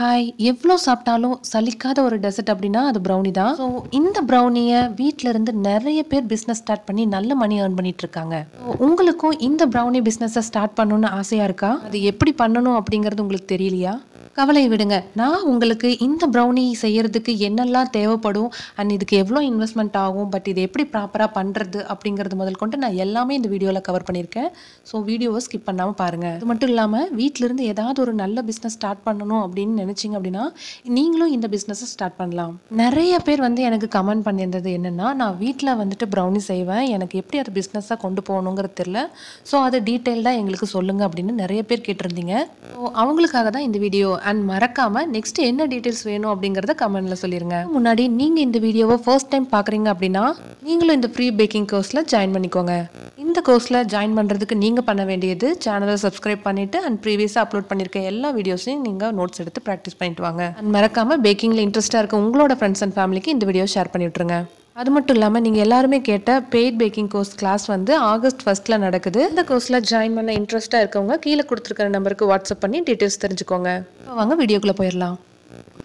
Hi! எவ்ளோ சாப்பிட்டாலும் சலிக்காத ஒரு டெசர்ட் அப்டின்னா, அது ப்ரௌனி தான். ஸோ, இந்த ப்ரௌனிய வீட்ல இருந்து நெறைய பேர் பிசினஸ் ஸ்டார்ட் பண்ணி நல்ல மணி ஏர்ன் பண்ணிட்டு இருக்காங்க. ஸோ, உங்களுக்கும் இந்த ப்ரௌனி பிசினஸ ஸ்டார்ட் பண்ணணும்னு ஆசையா இருக்கா? அது எப்படி பண்ணணும் அப்படிங்கிறது உங்களுக்கு தெரியலையா? கவலைய விடுங்க. நான் உங்களுக்கு இந்த ப்ரௌனி செய்யறதுக்கு என்னெல்லாம் தேவைப்படும், அண்ட் இதுக்கு எவ்ளோ இன்வெஸ்ட்மென்ட் ஆகும், பட் இது எப்படி ப்ராப்பரா பண்றது அப்படிங்கிறது முதல் கொண்டு நான் எல்லாமே இந்த வீடியோல கவர் பண்ணியிருக்கேன். ஸோ, வீடியோவ ஸ்கிப் பண்ணாம பாருங்க. அது மட்டும் இல்லாம வீட்ல இருந்து ஏதாவது ஒரு நல்ல பிசினஸ் ஸ்டார்ட் பண்ணணும் அப்படின்னு நினைச்சீங்க அப்படின்னா, நீங்களும் இந்த பிசினஸ ஸ்டார்ட் பண்ணலாம். நெறைய பேர் வந்து எனக்கு கமெண்ட் பண்ணியிருந்தது என்னன்னா, நான் வீட்ல வந்துட்டு ப்ரௌனி செய்வேன். எனக்கு எப்படி அது பிசினஸா கொண்டு போகணுங்கிறது தெரியல. ஸோ, அத டீட்டெயில்டா எங்களுக்கு சொல்லுங்க அப்படின்னு நெறைய பேர் கேட்டிருந்தீங்க. ஸோ, அவங்களுக்காக தான் இந்த வீடியோ. அண்ட் மறக்காம நெக்ஸ்ட் என்ன டீடைல்ஸ் வேணும் அப்படிங்கறத கமெண்ட்ல சொல்லிருங்க. முன்னாடி நீங்க இந்த வீடியோவை ஃபர்ஸ்ட் டைம் பாக்குறீங்க அப்படின்னா, நீங்களும் இந்த ஃப்ரீ பேக்கிங் கோர்ஸ்ல ஜாயின் பண்ணிக்கோங்க. இந்த கோர்ஸ்ல ஜாயின் பண்றதுக்கு நீங்க பண்ண வேண்டியது சேனலை சப்ஸ்கிரைப் பண்ணிட்டு அண்ட் ப்ரீவியஸா அப்லோட் பண்ணிருக்க எல்லா வீடியோஸையும் நீங்க நோட்ஸ் எடுத்து பிராக்டிஸ் பண்ணிட்டு வாங்க. அண்ட் மறக்காம பேக்கிங்ல இன்ட்ரெஸ்டா இருக்க உங்களோட ஃப்ரெண்ட்ஸ் அண்ட் ஃபேமிலிக்கு இந்த வீடியோ ஷேர் பண்ணி விட்டுருங்க. அது மட்டும் இல்லாமல் நீங்கள் எல்லாருமே கேட்ட பெய்ட் பேக்கிங் கோர்ஸ் கிளாஸ் வந்து ஆகஸ்ட் 1 நடக்குது. இந்த கோர்ஸில் ஜாயின் பண்ண இன்ட்ரெஸ்ட்டாக இருக்கவங்க கீழே கொடுத்துருக்கிற நம்பருக்கு வாட்ஸ்அப் பண்ணி டீட்டெயில்ஸ் தெரிஞ்சுக்கோங்க. வாங்க வீடியோக்குள்ளே போயிடலாம்.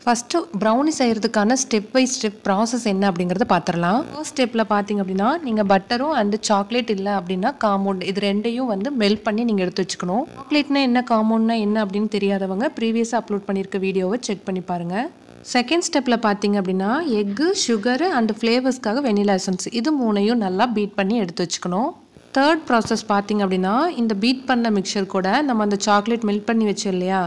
ஃபஸ்ட்டு ப்ரௌனி செய்கிறதுக்கான ஸ்டெப் பை ஸ்டெப் ப்ராசஸ் என்ன அப்படிங்கிறத பார்த்துடலாம். ஃபர்ஸ்ட் ஸ்டெப்பில் பார்த்தீங்க அப்படின்னா, நீங்கள் பட்டரும் அண்ட் சாக்லேட் இல்லை அப்படின்னா காம்பவுண்ட் இது ரெண்டையும் வந்து மெல்ட் பண்ணி நீங்கள் எடுத்து வச்சுக்கணும். சாக்லேட்னா என்ன, காம்பவுண்ட்னா என்ன அப்படின்னு தெரியாதவங்க ப்ரீவியஸாக அப்லோட் பண்ணியிருக்க வீடியோவை செக் பண்ணி பாருங்கள். செகண்ட் ஸ்டெப்பில் பார்த்தீங்க அப்படின்னா, எக்கு, சுகரு அண்ட் ஃப்ளேவர்ஸ்க்காக வெனிலா எசன்ஸ் இது மூணையும் நல்லா பீட் பண்ணி எடுத்து வச்சுக்கணும். தேர்ட் ப்ராசஸ் பார்த்தீங்க அப்படின்னா, இந்த பீட் பண்ண மிக்சர் கூட நம்ம அந்த சாக்லேட் மெல்ட் பண்ணி வச்சோம் இல்லையா,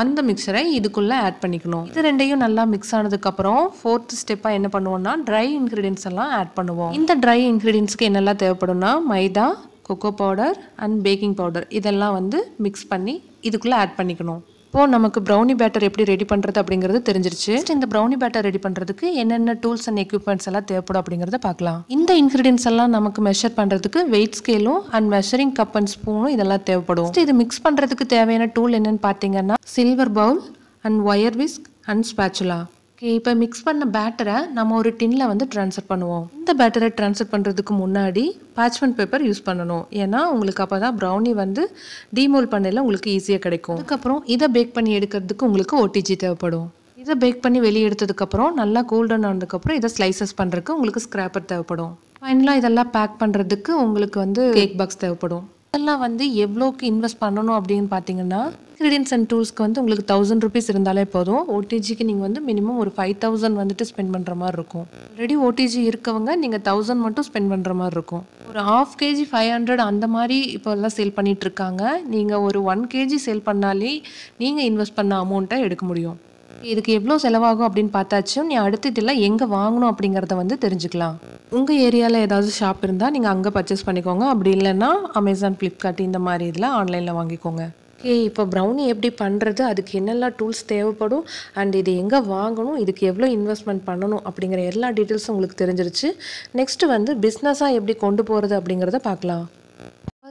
அந்த மிக்சரை இதுக்குள்ளே ஆட் பண்ணிக்கணும். இது ரெண்டையும் நல்லா மிக்ஸ் ஆனதுக்கப்புறம் ஃபோர்த் ஸ்டெப்பாக என்ன பண்ணுவோம்னா, ட்ரை இன்க்ரீடியன்ஸ் எல்லாம் ஆட் பண்ணுவோம். இந்த ட்ரை இன்க்ரீடியன்ஸ்க்கு என்னெல்லாம் தேவைப்படும்னா, maida, cocoa powder and baking powder இதெல்லாம் வந்து மிக்ஸ் பண்ணி இதுக்குள்ளே ஆட் பண்ணிக்கணும். இப்போது நமக்கு ப்ரௌனி பேட்டர் எப்படி ரெடி பண்ணுறது அப்படிங்கிறது தெரிஞ்சிருச்சு. இந்த ப்ரௌனி பேட்டர் ரெடி பண்ணுறதுக்கு என்னென்ன டூல்ஸ் அண்ட் எக்யூப்மெண்ட்ஸ் எல்லாம் தேவைப்படும் அப்படிங்கிறத பார்க்கலாம். இந்த இன்க்ரீடியன்ஸ் எல்லாம் நமக்கு மெஷர் பண்ணுறதுக்கு வெயிட் ஸ்கேலும் அண்ட் மெஷரிங் கப் அண்ட் ஸ்பூனும் இதெல்லாம் தேவைப்படும். இது மிக்ஸ் பண்ணுறதுக்கு தேவையான டூல் என்னென்னு பார்த்தீங்கன்னா, silver bowl and wire whisk and spatula. Okay, இப்போ மிக்ஸ் பண்ண பேட்டரை நம்ம ஒரு டின்ல வந்து ட்ரான்ஸ்ஃபர் பண்ணுவோம். இந்த பேட்டரை ட்ரான்ஸ்ஃபர் பண்ணுறதுக்கு முன்னாடி பார்ச்மெண்ட் பேப்பர் யூஸ் பண்ணணும். ஏன்னா உங்களுக்கு அப்போ தான் ப்ரௌனி வந்து டீமோல் பண்ணல உங்களுக்கு ஈஸியாக கிடைக்கும். அதுக்கப்புறம் இதை பேக் பண்ணி எடுக்கிறதுக்கு உங்களுக்கு ஓடிஜி தேவைப்படும். இதை பேக் பண்ணி வெளியே எடுத்ததுக்கப்புறம் நல்லா கூல்டன் ஆனதுக்கப்புறம் இதை ஸ்லைசஸ் பண்ணுறதுக்கு உங்களுக்கு ஸ்க்ராப்பர் தேவைப்படும். ஃபைனலாக இதெல்லாம் பேக் பண்ணுறதுக்கு உங்களுக்கு வந்து கேக் பாக்ஸ் தேவைப்படும். இதெல்லாம் வந்து எவ்வளோக்கு இன்வெஸ்ட் பண்ணணும் அப்படின்னு பார்த்தீங்கன்னா, இன்க்ரீடியன்ஸ் அண்ட் டூல்ஸ்க்கு வந்து உங்களுக்கு 1000 ருபீஸ் இருந்தாலே போதும். ஓடிஜிக்கு நீங்கள் வந்து மினிமம் ஒரு 5000 வந்துட்டு ஸ்பெண்ட் பண்ணுற மாதிரி இருக்கும். ஆல்ரெடி ஓடிஜி இருக்கவங்க நீங்கள் 1000 மட்டும் ஸ்பெண்ட் பண்ணுற மாதிரி இருக்கும். ஒரு 1/2 kg 500 அந்த மாதிரி இப்போ எல்லாம் சேல் பண்ணிட்டு இருக்காங்க. நீங்கள் ஒரு 1 kg சேல் பண்ணாலே நீங்கள் இன்வெஸ்ட் பண்ண அமௌண்ட்டை எடுக்க முடியும். இதுக்கு எவ்வளோ செலவாகும் அப்படின்னு பார்த்தாச்சும், நீ அடுத்து இதெல்லாம் எங்கே வாங்கணும் அப்படிங்கிறத வந்து தெரிஞ்சுக்கலாம். உங்கள் ஏரியாவில் ஏதாவது ஷாப் இருந்தால் நீங்கள் அங்கே பர்ச்சேஸ் பண்ணிக்கோங்க. அப்படி இல்லைன்னா அமேசான், ஃப்ளிப்கார்ட் இந்த மாதிரி இதில் ஆன்லைனில் வாங்கிக்கோங்க. ஓகே, இப்போ ப்ரௌனி எப்படி பண்ணுறது, அதுக்கு என்னெல்லாம் டூல்ஸ் தேவைப்படும் அண்ட் இது எங்கே வாங்கணும், இதுக்கு எவ்வளோ இன்வெஸ்ட்மெண்ட் பண்ணணும் அப்படிங்கிற எல்லா டீட்டெயில்ஸும் உங்களுக்கு தெரிஞ்சிருச்சு. நெக்ஸ்ட்டு வந்து பிஸ்னஸாக எப்படி கொண்டு போகிறது அப்படிங்கிறத பார்க்கலாம்.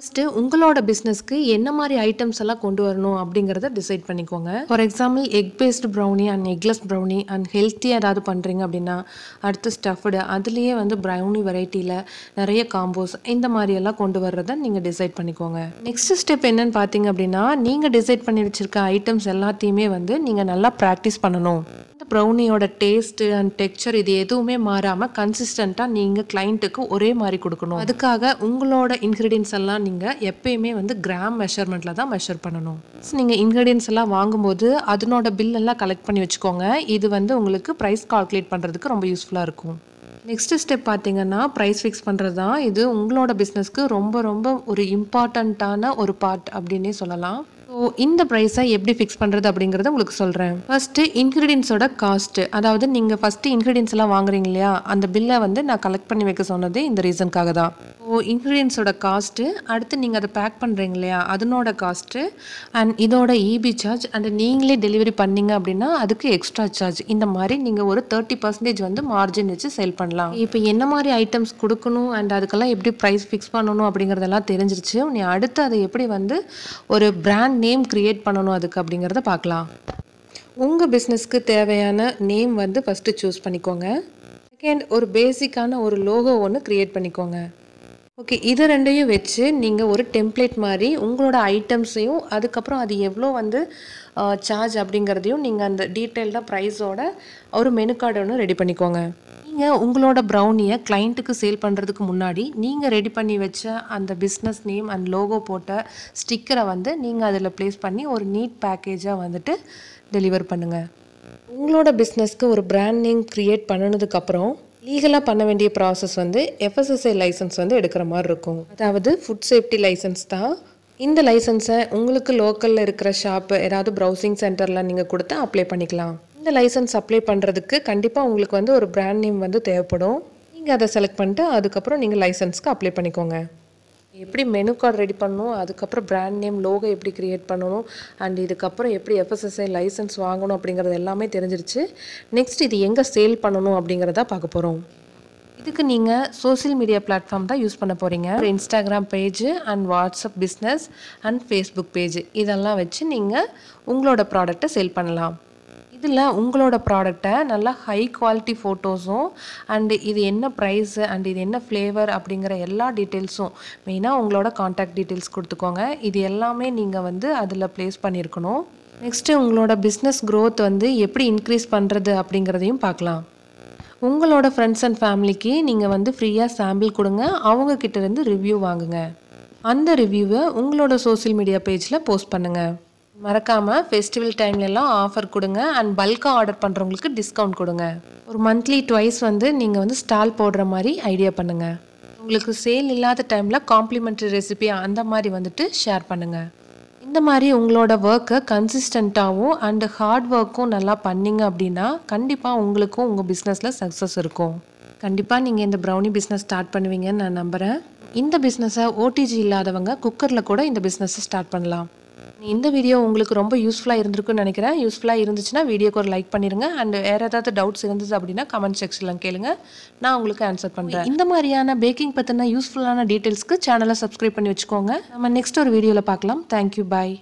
ஃபர்ஸ்ட்டு உங்களோட பிஸ்னஸ்க்கு என்ன மாதிரி ஐட்டம்ஸ் எல்லாம் கொண்டு வரணும் அப்படிங்கிறத டிசைட் பண்ணிக்கோங்க. For example egg based brownie and eggless brownie and ஹெல்த்தியாக ஏதாவது பண்ணுறீங்க அப்படின்னா, அடுத்து ஸ்டஃப்டு அதுலேயே வந்து ப்ரௌனி வெரைட்டியில் நிறைய காம்போஸ் இந்த மாதிரியெல்லாம் கொண்டு வர்றதை நீங்கள் டிசைட் பண்ணிக்கோங்க. நெக்ஸ்ட் ஸ்டெப் என்னன்னு பார்த்தீங்க அப்படின்னா, நீங்கள் டிசைட் பண்ணி வச்சுருக்க ஐட்டம்ஸ் எல்லாத்தையுமே வந்து நீங்கள் நல்லா ப்ராக்டிஸ் பண்ணணும். இந்த ப்ரௌனியோட டேஸ்ட்டு அண்ட் டெக்ஸ்சர் இது எதுவுமே மாறாமல் கன்சிஸ்டண்ட்டாக நீங்கள் கிளைண்ட்டுக்கு ஒரே மாதிரி கொடுக்கணும். அதுக்காக உங்களோட இன்க்ரீடியன்ஸ் எல்லாம் நீங்கள் எப்பயுமே வந்து கிராம் மெஷர்மெண்ட்டில் தான் மெஷர் பண்ணணும். நீங்கள் இன்க்ரீடியன்ஸ் எல்லாம் வாங்கும்போது அதனோட பில் எல்லாம் கலெக்ட் பண்ணி வச்சுக்கோங்க. இது வந்து உங்களுக்கு ப்ரைஸ் கால்குலேட் பண்ணுறதுக்கு ரொம்ப யூஸ்ஃபுல்லாக இருக்கும். நெக்ஸ்ட் ஸ்டெப் பார்த்தீங்கன்னா, ப்ரைஸ் ஃபிக்ஸ் பண்ணுறது தான். இது உங்களோட பிஸ்னஸ்க்கு ரொம்ப ரொம்ப ஒரு இம்பார்ட்டண்ட்டான ஒரு பார்ட் அப்படின்னே சொல்லலாம். ஸோ இந்த ப்ரைஸை எப்படி ஃபிக்ஸ் பண்ணுறது அப்படிங்கிறத உங்களுக்கு சொல்கிறேன். ஃபஸ்ட்டு இன்க்ரீடியன்ஸோட காஸ்ட்டு, அதாவது நீங்கள் ஃபஸ்ட்டு இன்க்ரீடியன்ஸ் எல்லாம் வாங்குறீங்க இல்லையா, அந்த பில்லை வந்து நான் கலெக்ட் பண்ணி வைக்க சொன்னதே இந்த ரீசனுக்காக தான். ஸோ இன்க்ரீடியன்ஸோட காஸ்ட்டு, அடுத்து நீங்கள் அதை பேக் பண்ணுறீங்க இல்லையா அதனோட காஸ்ட்டு அண்ட் இதோட இபி சார்ஜ் அண்ட் நீங்களே டெலிவரி பண்ணீங்க அப்படின்னா அதுக்கு எக்ஸ்ட்ரா சார்ஜ். இந்த மாதிரி நீங்கள் ஒரு 30% வந்து மார்ஜின் வச்சு சேல் பண்ணலாம். இப்போ என்ன மாதிரி ஐட்டம்ஸ் கொடுக்கணும் அண்ட் அதுக்கெல்லாம் எப்படி ப்ரைஸ் ஃபிக்ஸ் பண்ணணும் அப்படிங்கிறதெல்லாம் தெரிஞ்சிருச்சு. நீ அடுத்து அதை எப்படி வந்து ஒரு பிராண்ட் நேம் கிரியேட் பண்ணணும் அதுக்கு அப்படிங்கிறத பார்க்கலாம். உங்கள் பிஸ்னஸ்க்கு தேவையான நேம் வந்து ஃபஸ்ட்டு சூஸ் பண்ணிக்கோங்க. செகண்ட், ஒரு பேசிக்கான ஒரு லோகோ ஒன்று கிரியேட் பண்ணிக்கோங்க. ஓகே. இது 2யும் வச்சு நீங்க ஒரு டெம்ப்ளேட் மாரி உங்களோட ஐட்டம்ஸையும், அதுக்கப்புறம் அது எவ்வளோ வந்து சார்ஜ் அப்படிங்கிறதையும் நீங்க அந்த டீட்டெயில்டா ப்ரைஸோட ஒரு மெனு கார்டு ஒண்ணு ரெடி பண்ணிக்கோங்க. நீங்க உங்களோட ப்ரௌனிய கிளையண்ட்டுக்கு சேல் பண்றதுக்கு முன்னாடி, நீங்க ரெடி பண்ணி வச்ச அந்த பிசினஸ் நேம் அண்ட் லோகோ போட்ட ஸ்டிக்கர வந்து நீங்க அதில பிளேஸ் பண்ணி ஒரு நீட் பேக்கேஜா வந்துட்டு டெலிவர் பண்ணுங்க. உங்களோட பிசினஸ்க்கு ஒரு பிராண்ட் நேம் கிரியேட் பண்ணுனதுக்கப்புறம், லீகலா பண்ண வேண்டிய ப்ராசஸ் வந்து எஃப்எஸ்எஸ்ஐ லைசென்ஸ் வந்து எடுக்கிற மாரி இருக்கும். அதாவது ஃபுட் சேஃப்டி லைசென்ஸ் தான். இந்த லைசென்ஸை உங்களுக்கு லோக்கல்ல இருக்கிற ஷாப் ஏதாவது ப்ரௌசிங் சென்டர்ல நீங்க கொடுத்து அப்ளை பண்ணிக்கலாம். இந்த லைசென்ஸ் அப்ளை பண்றதுக்கு கண்டிப்பா உங்களுக்கு வந்து ஒரு பிராண்ட் நேம் வந்து தேவைப்படும். நீங்க அதை செலக்ட் பண்ணிட்டு அதுக்கப்புறம் நீங்க லைசென்ஸ்க்கு அப்ளை பண்ணிக்கோங்க. எப்படி மெனு கார்டு ரெடி பண்ணணும், அதுக்கப்புறம் பிராண்ட் நேம் லோகோ எப்படி கிரியேட் பண்ணணும், அண்ட் இதுக்கப்புறம் எப்படி எஃப்எஸ்எஸ்ஐ லைசென்ஸ் வாங்கணும் அப்படிங்கிறது எல்லாமே தெரிஞ்சிருச்சு. நெக்ஸ்ட் இது எங்கே சேல் பண்ணணும் அப்படிங்கிறத பார்க்க போகிறோம். இதுக்கு நீங்கள் சோஷியல் மீடியா பிளாட்ஃபார்ம் தான் யூஸ் பண்ண போகிறீங்க. ஒரு Instagram page and WhatsApp business and Facebook page இதெல்லாம் வச்சு நீங்கள் உங்களோட ப்ராடக்டை சேல் பண்ணலாம். இதில் உங்களோட ப்ராடக்டை நல்லா ஹை குவாலிட்டி ஃபோட்டோஸும் அண்டு இது என்ன ப்ரைஸு அண்ட் இது என்ன ஃப்ளேவர் அப்படிங்கிற எல்லா டீட்டெயில்ஸும், மெயினாக உங்களோட காண்டாக்ட் டீட்டெயில்ஸ் கொடுத்துக்கோங்க. இது எல்லாமே நீங்கள் வந்து அதில் ப்ளேஸ் பண்ணியிருக்கணும். நெக்ஸ்ட்டு உங்களோட பிஸ்னஸ் க்ரோத் வந்து எப்படி இன்க்ரீஸ் பண்ணுறது அப்படிங்கிறதையும் பார்க்கலாம். உங்களோட ஃப்ரெண்ட்ஸ் அண்ட் ஃபேமிலிக்கு நீங்கள் வந்து ஃப்ரீயாக சாம்பிள் கொடுங்க. அவங்கக்கிட்டேருந்து ரிவ்யூ வாங்குங்க. அந்த ரிவ்யூவை உங்களோட சோஷியல் மீடியா பேஜில் போஸ்ட் பண்ணுங்கள். மறக்காமல் ஃபெஸ்டிவல் டைம்லலாம் ஆஃபர் கொடுங்க அண்ட் பல்காக ஆர்டர் பண்ணுறவங்களுக்கு டிஸ்கவுண்ட் கொடுங்க. ஒரு மந்த்லி ட்வைஸ் வந்து நீங்கள் வந்து ஸ்டால் போடுற மாதிரி ஐடியா பண்ணுங்கள். உங்களுக்கு சேல் இல்லாத டைமில் காம்ப்ளிமெண்ட்ரி ரெசிபி அந்த மாதிரி வந்துட்டு ஷேர் பண்ணுங்கள். இந்த மாதிரி உங்களோட ஒர்க்கை கன்சிஸ்டண்ட்டாகவும் அண்டு ஹார்ட் ஒர்க்கும் நல்லா பண்ணிங்க அப்படின்னா கண்டிப்பாக உங்களுக்கும் உங்கள் பிஸ்னஸில் சக்ஸஸ் இருக்கும். கண்டிப்பாக நீங்கள் இந்த ப்ரௌனி பிஸ்னஸ் ஸ்டார்ட் பண்ணுவீங்கன்னு நான் நம்புகிறேன். இந்த பிஸ்னஸை ஓடிஜி இல்லாதவங்க குக்கரில் கூட இந்த பிஸ்னஸை ஸ்டார்ட் பண்ணலாம். இந்த வீடியோ உங்களுக்கு ரொம்ப யூஸ்ஃபுல்லாக இருந்திருக்குன்னு நினைக்கிறேன். யூஸ்ஃபுல்லாக இருந்துச்சுன்னா வீடியோக்கு ஒரு லைக் பண்ணிடுங்க. அண்ட் வேறு ஏதாவது டவுட்ஸ் இருந்துச்சு அப்படின்னா கமெண்ட் செக்ஷனில் கேளுங்க, நான் உங்களுக்கு ஆன்சர் பண்ணுறேன். இந்த மாதிரியான பேக்கிங் பற்றின யூஸ்ஃபுல்லான டீட்டெயில்ஸ்க்கு சேனலை சப்ஸ்கிரைப் பண்ணி வச்சுக்கோங்க. நம்ம நெக்ஸ்ட் ஒரு வீடியோவில் பார்க்கலாம். தேங்க்யூ, பாய்.